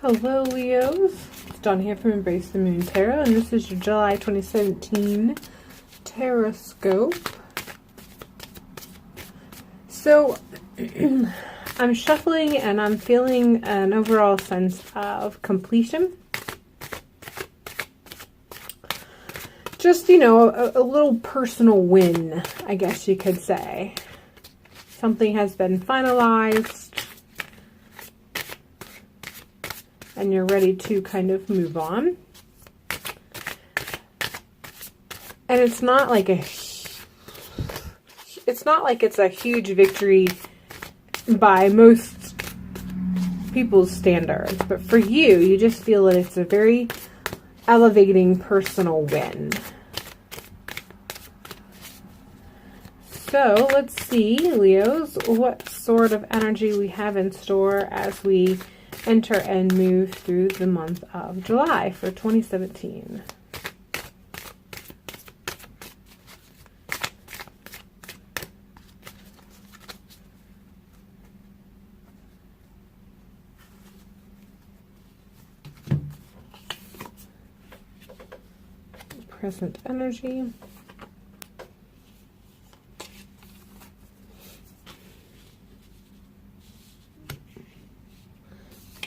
Hello Leos, it's Dawn here from Embrace the Moon Tarot, and this is your July 2017 Tarotscope. So, I'm shuffling and I'm feeling an overall sense of completion. Just, you know, a little personal win, I guess you could say. Something has been finalized. And you're ready to kind of move on. And it's not like it's a huge victory by most people's standards, but for you, you just feel that it's a very elevating personal win. So let's see, Leos, what sort of energy we have in store as we enter and move through the month of July for 2017. Present energy.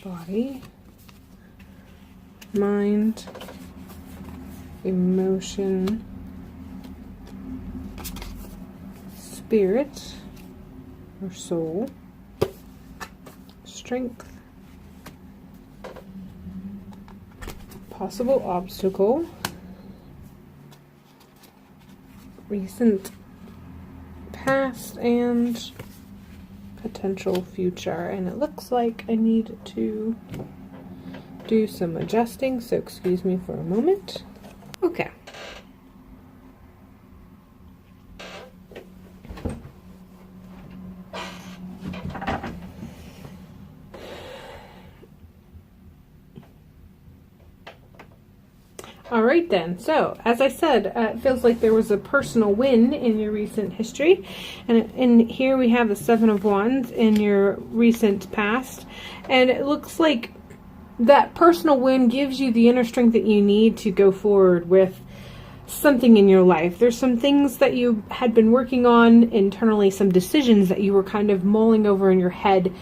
Body, mind, emotion, spirit or soul, strength, possible obstacle, recent past, and potential future. And it looks like I need to do some adjusting, so excuse me for a moment. Okay. All right then, so as I said, it feels like there was a personal win in your recent history, and here we have the Seven of Wands in your recent past, and it looks like that personal win gives you the inner strength that you need to go forward with something in your life. There's some things that you had been working on internally, some decisions that you were kind of mulling over in your head,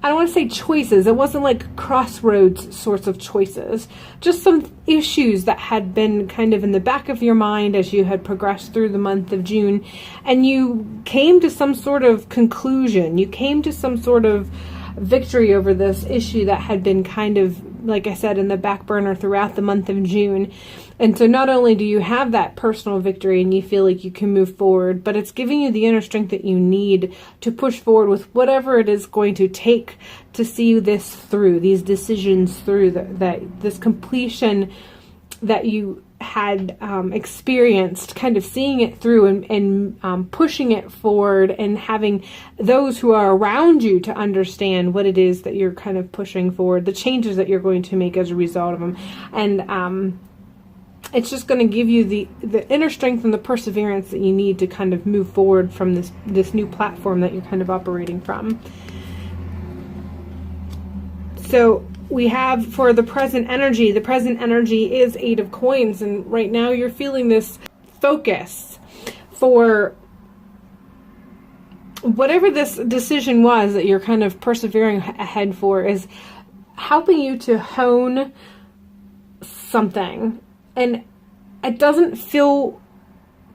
I don't want to say choices. It wasn't like crossroads sorts of choices. Just some issues that had been kind of in the back of your mind as you had progressed through the month of June. And you came to some sort of conclusion. You came to some sort of victory over this issue that had been kind of, like I said, in the back burner throughout the month of June. And so not only do you have that personal victory and you feel like you can move forward, but it's giving you the inner strength that you need to push forward with whatever it is going to take to see this through, these decisions through, that this completion that you had experienced, kind of seeing it through and pushing it forward, and having those who are around you to understand what it is that you're kind of pushing forward, the changes that you're going to make as a result of them. And it's just going to give you the inner strength and the perseverance that you need to kind of move forward from this new platform that you're kind of operating from. So we have, for the present energy is Eight of Coins, and right now you're feeling this focus for whatever this decision was that you're kind of persevering ahead for, is helping you to hone something. And it doesn't feel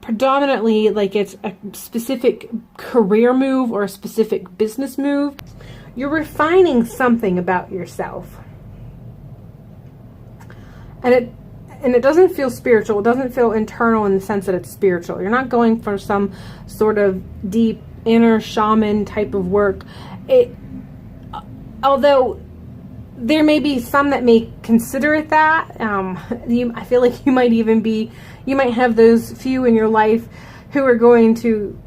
predominantly like it's a specific career move or a specific business move. You're refining something about yourself. And it doesn't feel spiritual. It doesn't feel internal in the sense that it's spiritual. You're not going for some sort of deep inner shaman type of work. Although there may be some that may consider it that. I feel like you might have those few in your life who are going to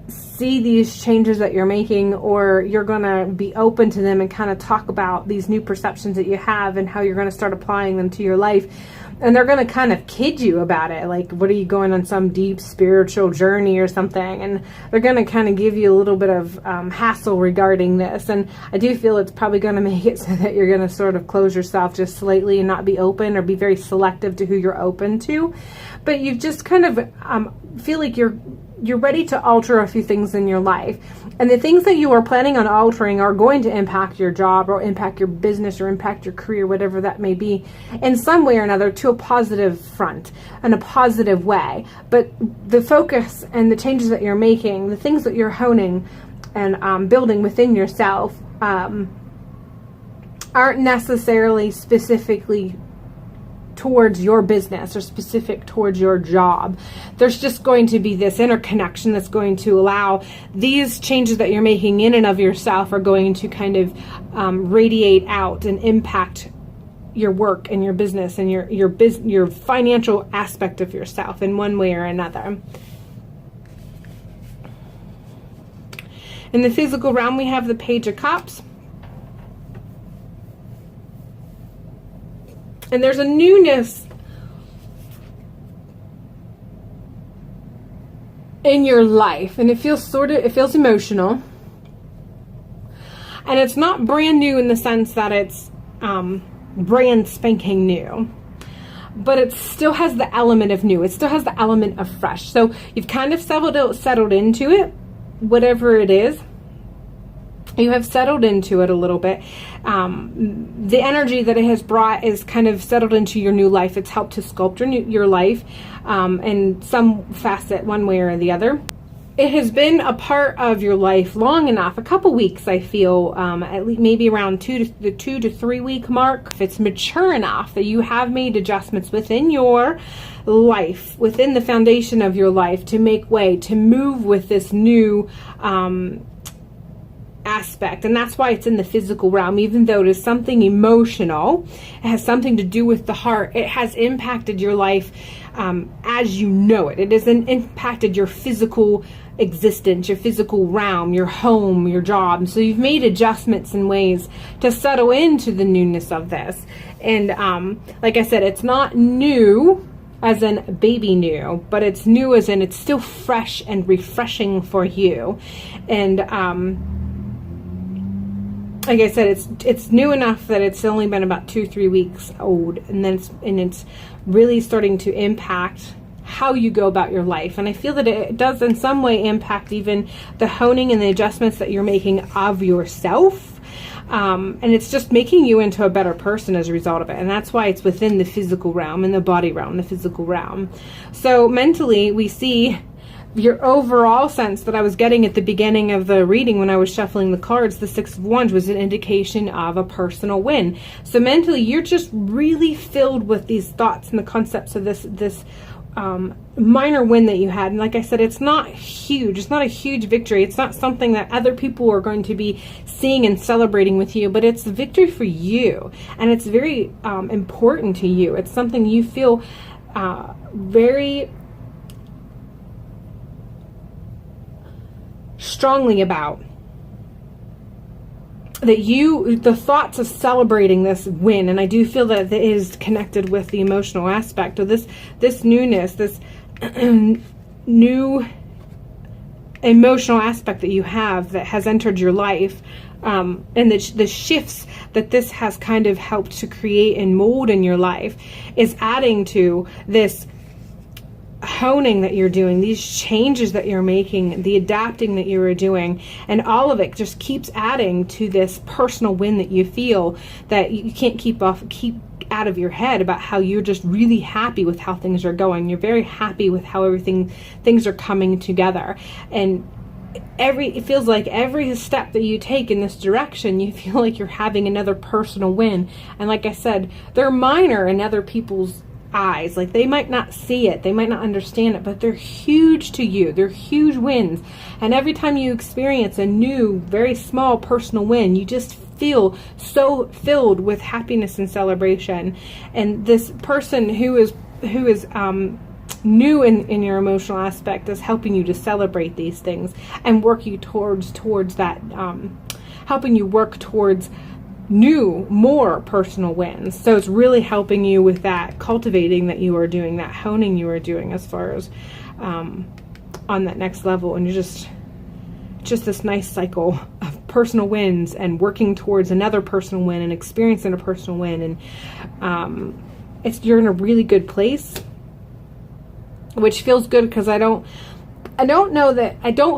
see these changes that you're making, or you're going to be open to them and kind of talk about these new perceptions that you have and how you're going to start applying them to your life. And they're going to kind of kid you about it. Like, what are you going on some deep spiritual journey or something? And they're going to kind of give you a little bit of hassle regarding this. And I do feel it's probably going to make it so that you're going to sort of close yourself just slightly and not be open, or be very selective to who you're open to. But you just kind of feel like you're ready to alter a few things in your life. And the things that you are planning on altering are going to impact your job, or impact your business, or impact your career, whatever that may be, in some way or another, to a positive front, in a positive way. But the focus and the changes that you're making, the things that you're honing and building within yourself, aren't necessarily specifically towards your business or specific towards your job. There's just going to be this interconnection that's going to allow these changes that you're making in and of yourself are going to kind of radiate out and impact your work and your business and your financial aspect of yourself in one way or another. In the physical realm, we have the Page of Cups. And there's a newness in your life, and it feels emotional. And it's not brand new in the sense that it's brand spanking new, but it still has the element of new. It still has the element of fresh. So you've kind of settled into it, whatever it is. You have settled into it a little bit. The energy that it has brought is kind of settled into your new life. It's helped to sculpt your life in some facet, one way or the other. It has been a part of your life long enough, a couple weeks, I feel, at least maybe around the 2 to 3 week mark. If it's mature enough that you have made adjustments within your life, within the foundation of your life, to make way, to move with this new aspect. And that's why it's in the physical realm. Even though it is something emotional, it has something to do with the heart. It has impacted your life as you know it. It has impacted your physical existence, your physical realm, your home, your job. So you've made adjustments and ways to settle into the newness of this. And like I said, it's not new as in baby new, but it's new as in it's still fresh and refreshing for you. And like I said, it's new enough that it's only been about 2-3 weeks old, and then it's really starting to impact how you go about your life. And I feel that it does in some way impact even the honing and the adjustments that you're making of yourself. And it's just making you into a better person as a result of it. And that's why it's within the physical realm, in the body realm, the physical realm. So mentally, we see your overall sense that I was getting at the beginning of the reading when I was shuffling the cards. The Six of Wands was an indication of a personal win. So mentally, you're just really filled with these thoughts and the concepts of this minor win that you had. And like I said, it's not huge. It's not a huge victory. It's not something that other people are going to be seeing and celebrating with you, but it's a victory for you. And it's very important to you. It's something you feel very strongly about, that the thoughts of celebrating this win. And I do feel that it is connected with the emotional aspect of this newness, this new emotional aspect that you have that has entered your life, and the shifts that this has kind of helped to create and mold in your life is adding to this honing that you're doing, these changes that you're making, the adapting that you are doing, and all of it just keeps adding to this personal win that you feel that you can't keep out of your head about how you're just really happy with how things are going. You're very happy with how things are coming together. And it feels like every step that you take in this direction, you feel like you're having another personal win. And like I said, they're minor in other people's eyes. Like, they might not see it, they might not understand it, but they're huge to you. They're huge wins. And every time you experience a new, very small personal win, you just feel so filled with happiness and celebration. And this person who is new in your emotional aspect is helping you to celebrate these things and work you towards that, helping you work towards more personal wins. So it's really helping you with that cultivating that you are doing, that honing you are doing as far as on that next level. And you're just this nice cycle of personal wins and working towards another personal win and experiencing a personal win. And you're in a really good place, which feels good, because I don't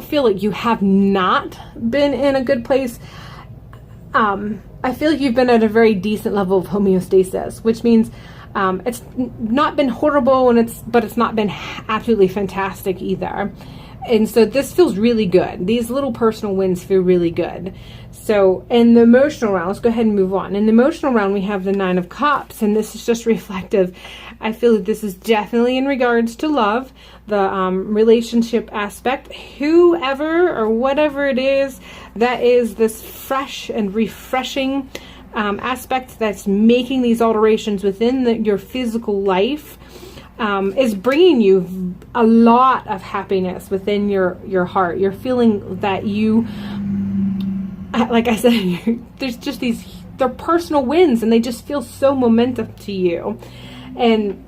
feel like you have not been in a good place. I feel like you've been at a very decent level of homeostasis, which means it's not been horrible, but it's not been absolutely fantastic either. And so this feels really good. These little personal wins feel really good. So in the emotional round, let's go ahead and move on. In the emotional round, we have the 9 of Cups, and this is just reflective. I feel that this is definitely in regards to love, the relationship aspect. Whoever or whatever it is that is this fresh and refreshing aspect that's making these alterations within your physical life, is bringing you a lot of happiness within your heart. You're feeling that you, like I said, there's just they're personal wins, and they just feel so momentum to you. And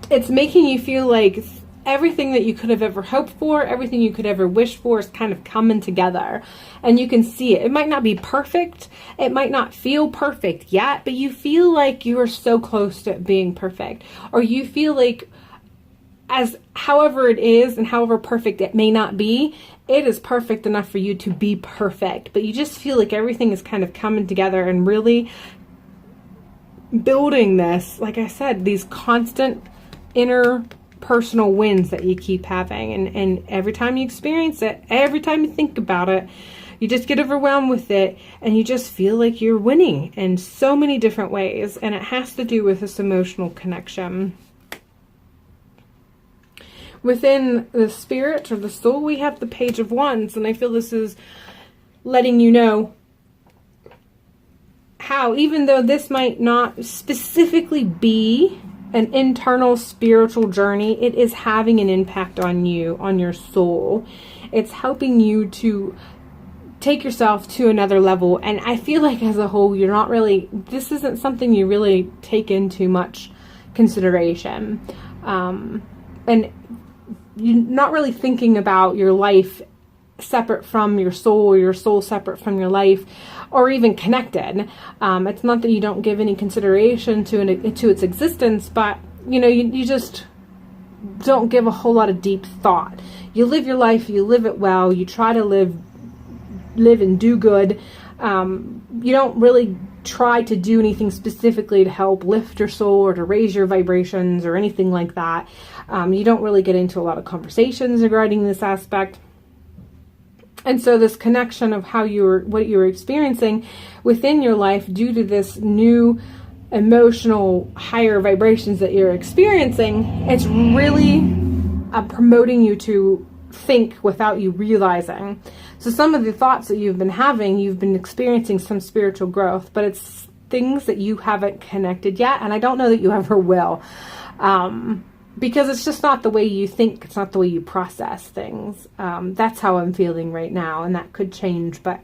it's making you feel like everything that you could have ever hoped for, everything you could ever wish for is kind of coming together. And you can see it. It might not be perfect. It might not feel perfect yet, but you feel like you are so close to being perfect. Or you feel like, as however it is and however perfect it may not be, it is perfect enough for you to be perfect. But you just feel like everything is kind of coming together and really building this, like I said, these constant inner personal wins that you keep having. And every time you experience it, every time you think about it, you just get overwhelmed with it, and you just feel like you're winning in so many different ways. And it has to do with this emotional connection. Within the spirit or the soul, we have the Page of Wands, and I feel this is letting you know how, even though this might not specifically be an internal spiritual journey, it is having an impact on you, on your soul. It's helping you to take yourself to another level. And I feel like as a whole, this isn't something you really take into much consideration. And you're not really thinking about your life separate from your soul, or your soul separate from your life, or even connected. It's not that you don't give any consideration to its existence, but you just don't give a whole lot of deep thought. You live your life, you live it well, you try to live and do good. You don't really try to do anything specifically to help lift your soul or to raise your vibrations or anything like that. You don't really get into a lot of conversations regarding this aspect. And so this connection of what you're experiencing within your life due to this new emotional higher vibrations that you're experiencing, it's really promoting you to think without you realizing. So some of the thoughts that you've been having, you've been experiencing some spiritual growth, but it's things that you haven't connected yet. And I don't know that you ever will. Because it's just not the way you think. It's not the way you process things. That's how I'm feeling right now, and that could change. But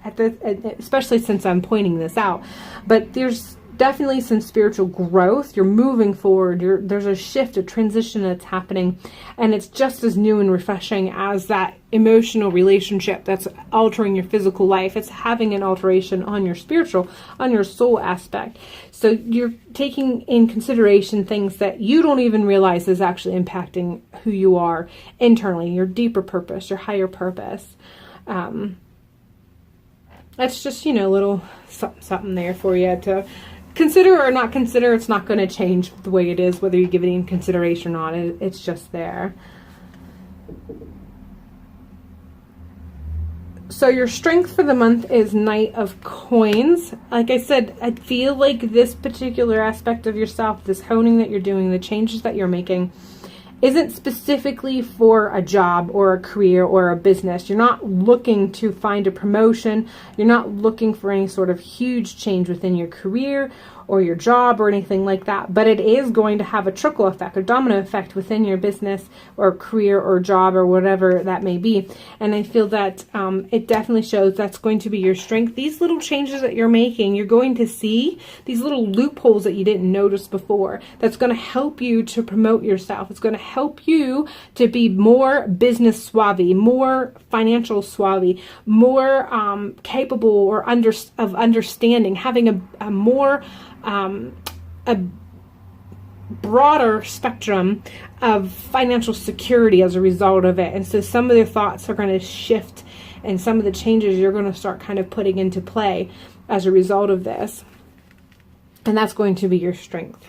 especially since I'm pointing this out, but there's definitely some spiritual growth. You're moving forward. There's a shift, a transition that's happening, and it's just as new and refreshing as that emotional relationship that's altering your physical life. It's having an alteration on your spiritual, on your soul aspect. So you're taking in consideration things that you don't even realize is actually impacting who you are internally, your deeper purpose, your higher purpose. That's just, a little something there for you to consider or not consider. It's not going to change the way it is, whether you give it any consideration or not. It's just there. So your strength for the month is Knight of Coins. Like I said, I feel like this particular aspect of yourself, this honing that you're doing, the changes that you're making, isn't specifically for a job or a career or a business. You're not looking to find a promotion. You're not looking for any sort of huge change within your career or your job or anything like that, but it is going to have a trickle effect, a domino effect within your business or career or job or whatever that may be. And I feel that it definitely shows that's going to be your strength. These little changes that you're making, you're going to see these little loopholes that you didn't notice before. That's going to help you to promote yourself. It's going to help you to be more business savvy, more financial savvy, more capable or of understanding, having a more a broader spectrum of financial security as a result of it. And so some of your thoughts are going to shift, and some of the changes you're going to start kind of putting into play as a result of this. And that's going to be your strength.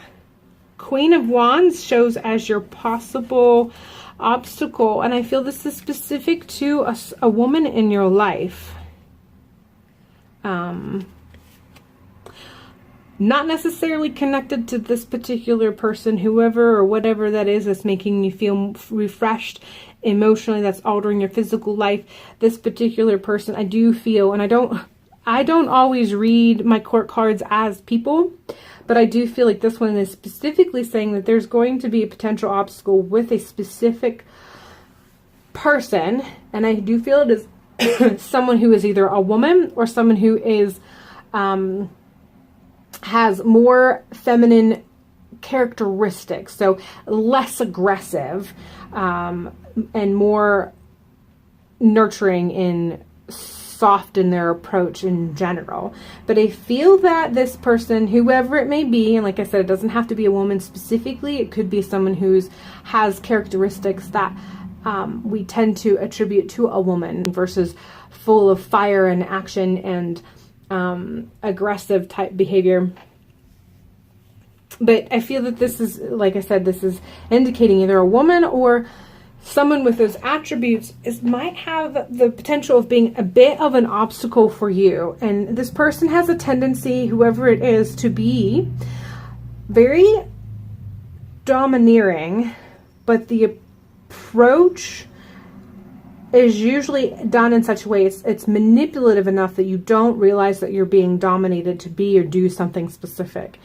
Queen of Wands shows as your possible obstacle, and I feel this is specific to a woman in your life. Not necessarily connected to this particular person, whoever or whatever that is that's making you feel refreshed emotionally, that's altering your physical life. This particular person, I do feel, and I don't always read my court cards as people, but I do feel like this one is specifically saying that there's going to be a potential obstacle with a specific person, and I do feel it is someone who is either a woman or someone who is has more feminine characteristics, so less aggressive and more nurturing and soft in their approach in general. But I feel that this person, whoever it may be, and like I said, it doesn't have to be a woman specifically, it could be someone who's has characteristics that we tend to attribute to a woman versus full of fire and action and aggressive type behavior. But I feel that this is, like I said, this is indicating either a woman or someone with those attributes might have the potential of being a bit of an obstacle for you. And this person has a tendency, whoever it is, to be very domineering, but the approach is usually done in such a way it's manipulative enough that you don't realize that you're being dominated to be or do something specific.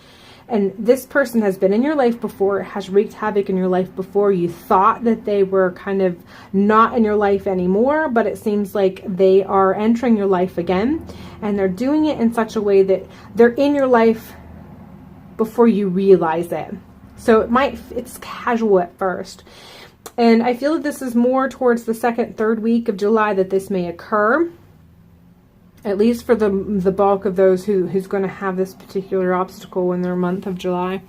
And this person has been in your life before, has wreaked havoc in your life before. You thought that they were kind of not in your life anymore, but it seems like they are entering your life again, and they're doing it in such a way that they're in your life before you realize it. So it's casual at first. And I feel that this is more towards the second, third week of July that this may occur, at least for the bulk of those who's going to have this particular obstacle in their month of July.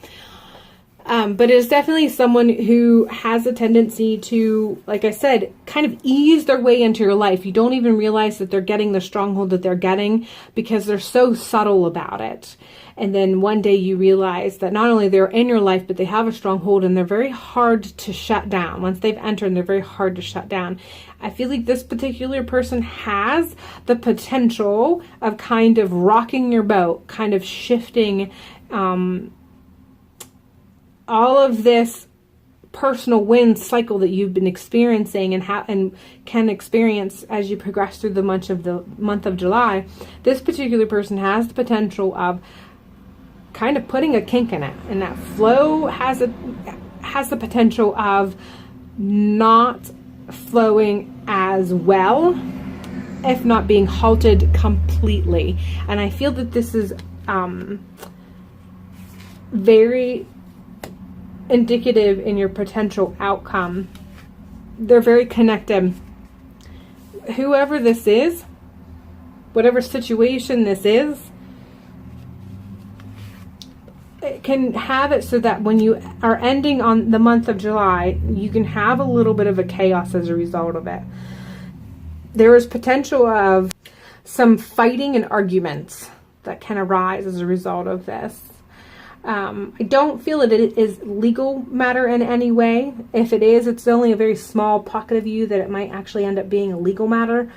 But it is definitely someone who has a tendency to, like I said, kind of ease their way into your life. You don't even realize that they're getting the stronghold that they're getting because they're so subtle about it. And then one day you realize that not only they're in your life, but they have a stronghold and they're very hard to shut down. Once they've entered, they're very hard to shut down. I feel like this particular person has the potential of kind of rocking your boat, kind of shifting all of this personal win cycle that you've been experiencing and can experience as you progress through the month of July. This particular person has the potential of kind of putting a kink in it, and that flow has the potential of not flowing as well, if not being halted completely. And I feel that this is very indicative in your potential outcome. They're very connected. Whoever this is, whatever situation this is, it can have it so that when you are ending on the month of July, you can have a little bit of a chaos as a result of it. There is potential of some fighting and arguments that can arise as a result of this. I don't feel that it is legal matter in any way. If it is, it's only a very small pocket of you that it might actually end up being a legal matter.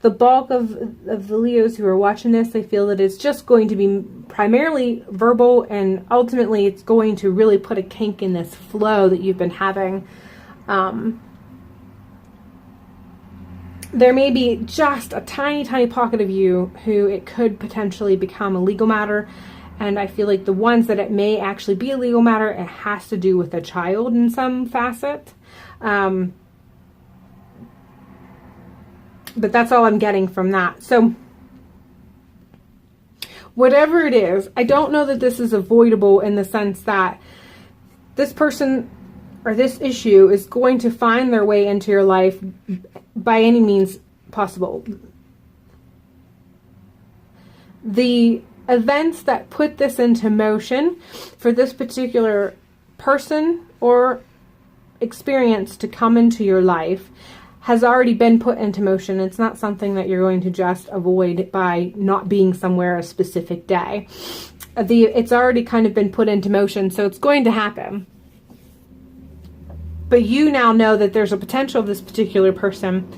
The bulk of the Leos who are watching this, I feel that it's just going to be primarily verbal, and ultimately it's going to really put a kink in this flow that you've been having. There may be just a tiny, tiny pocket of you who it could potentially become a legal matter. And I feel like the ones that it may actually be a legal matter, it has to do with a child in some facet. But that's all I'm getting from that. So whatever it is, I don't know that this is avoidable in the sense that this person or this issue is going to find their way into your life by any means possible. The events that put this into motion for this particular person or experience to come into your life has already been put into motion. It's not something that you're going to just avoid by not being somewhere a specific day. It's already kind of been put into motion, so it's going to happen. But you now know that there's a potential of this particular person.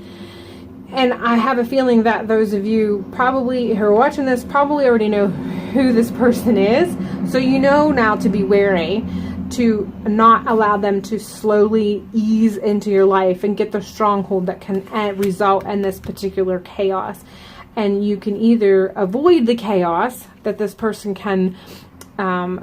And I have a feeling that those of you probably who are watching this probably already know who this person is. So you know now to be wary, to not allow them to slowly ease into your life and get the stronghold that can result in this particular chaos. And you can either avoid the chaos that this person can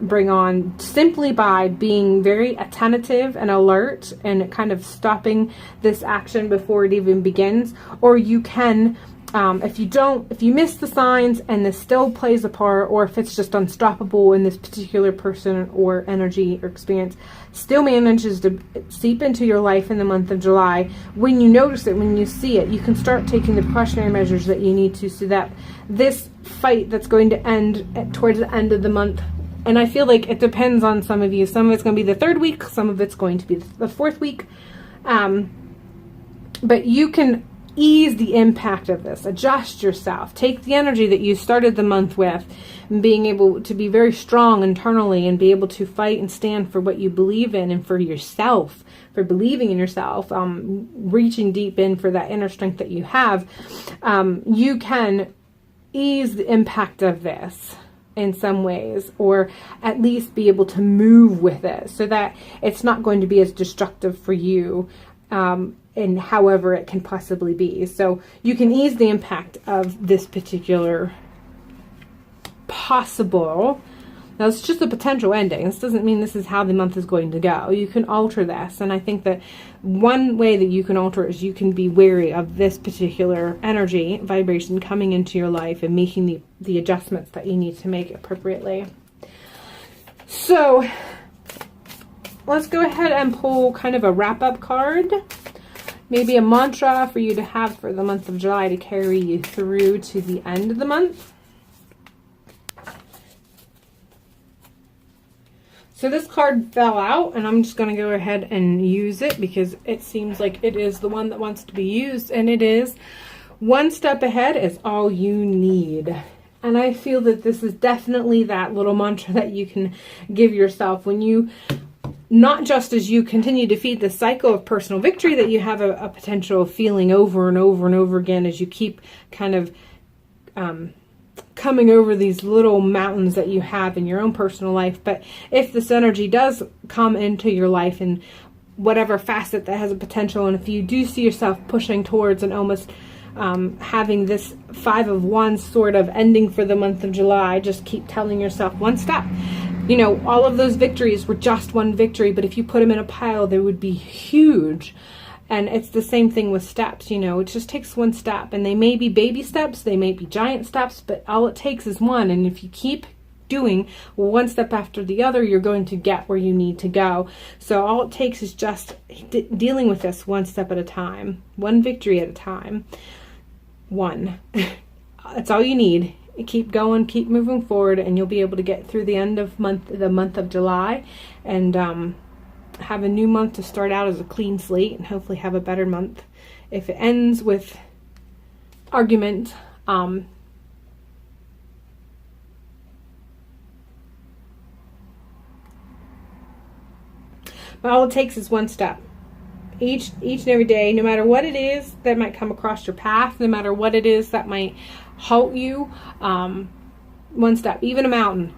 bring on simply by being very attentive and alert and kind of stopping this action before it even begins, or you can, if you miss the signs and this still plays a part, or if it's just unstoppable in this particular person or energy or experience, still manages to seep into your life in the month of July, when you notice it, when you see it, you can start taking the precautionary measures that you need to, so that this fight that's going to end towards the end of the month. And I feel like it depends on some of you. Some of it's going to be the 3rd week. Some of it's going to be the 4th week. But you can ease the impact of this. Adjust yourself. Take the energy that you started the month with, and being able to be very strong internally and be able to fight and stand for what you believe in and for yourself, for believing in yourself, reaching deep in for that inner strength that you have. You can ease the impact of this in some ways, or at least be able to move with it so that it's not going to be as destructive for you in however it can possibly be. So you can ease the impact of this particular possible. Now, it's just a potential ending. This doesn't mean this is how the month is going to go. You can alter this. And I think that one way that you can alter it is you can be wary of this particular energy, vibration coming into your life and making the adjustments that you need to make appropriately. So let's go ahead and pull kind of a wrap-up card. Maybe a mantra for you to have for the month of July to carry you through to the end of the month. So this card fell out, and I'm just going to go ahead and use it because it seems like it is the one that wants to be used, and it is: one step ahead is all you need. And I feel that this is definitely that little mantra that you can give yourself when you, not just as you continue to feed the cycle of personal victory that you have a potential of feeling over and over and over again as you keep kind of coming over these little mountains that you have in your own personal life. But if this energy does come into your life in whatever facet that has a potential, and if you do see yourself pushing towards and almost having this 5 of Wands sort of ending for the month of July, just keep telling yourself one step. You know, all of those victories were just one victory, but if you put them in a pile, they would be huge. And it's the same thing with steps, you know, it just takes one step, and they may be baby steps, they may be giant steps, but all it takes is one. And if you keep doing one step after the other, you're going to get where you need to go. So all it takes is just dealing with this one step at a time, one victory at a time. One. That's all you need. Keep going, keep moving forward, and you'll be able to get through the end of the month of July, and have a new month to start out as a clean slate, and hopefully have a better month. If it ends with argument, but all it takes is one step. Each and every day, no matter what it is that might come across your path, no matter what it is that might halt you, one step. Even a mountain.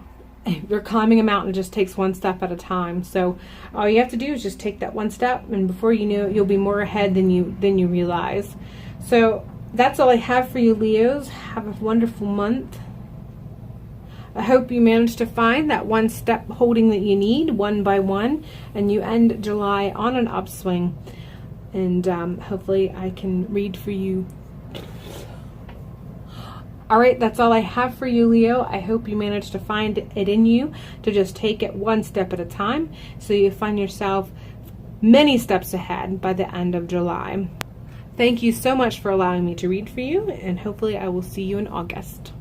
If you're climbing a mountain, it just takes one step at a time. So all you have to do is just take that one step, and before you know it, you'll be more ahead than you realize. So that's all I have for you, Leos. Have a wonderful month. I hope you manage to find that one step holding that you need, one by one, and you end July on an upswing. And hopefully I can read for you. All right, that's all I have for you, Leo. I hope you manage to find it in you to just take it one step at a time, so you find yourself many steps ahead by the end of July. Thank you so much for allowing me to read for you, and hopefully I will see you in August.